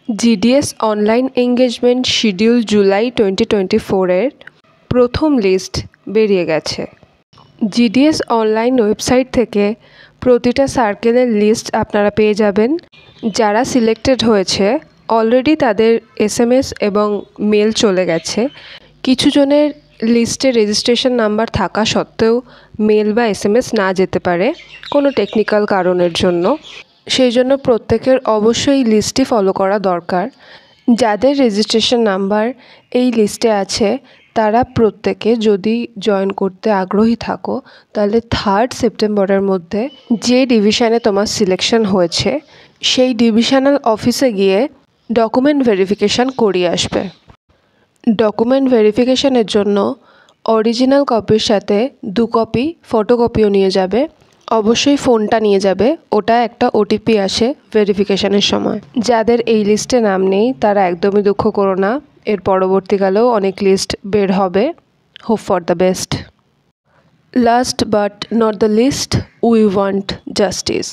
GDS online engagement schedule July 2024-এর প্রথম list বেরিয়ে গেছে। জিডিএস অনলাইন ওয়েবসাইট থেকে প্রতিটা সার্কেলের লিস্ট আপনারা পেয়ে যাবেন। যারা সিলেক্টেড হয়েছে অলরেডি তাদের এসএমএস এবং মেল চলে গেছে। কিছু জনের লিস্টে রেজিস্ট্রেশন নাম্বার থাকা সত্ত্বেও মেল বা এসএমএস না যেতে পারে কোনো টেকনিক্যাল কারণের জন্য। সেই জন্য প্রত্যেকের অবশ্যই লিস্টটি ফলো করা দরকার। যাদের রেজিস্ট্রেশন নাম্বার এই লিস্টে আছে তারা প্রত্যেকে যদি জয়েন করতে আগ্রহী থাকো তাহলে 3 সেপ্টেম্বরের মধ্যে যে ডিভিশনে তোমার সিলেকশন হয়েছে সেই ডিভিশনাল অফিসে গিয়ে ডকুমেন্ট ভেরিফিকেশান করিয়ে আসবে। ডকুমেন্ট ভেরিফিকেশানের জন্য অরিজিনাল কপির সাথে 2 কপি ফটোকপিও নিয়ে যাবে। অবশ্যই ফোনটা নিয়ে যাবে, ওটা একটা ওটিপি আসে ভেরিফিকেশানের সময়। যাদের এই লিস্টে নাম নেই তারা একদমই দুঃখ করো না, এর পরবর্তীকালেও অনেক লিস্ট বের হবে। Hope for the best. Last but not the least, we want justice.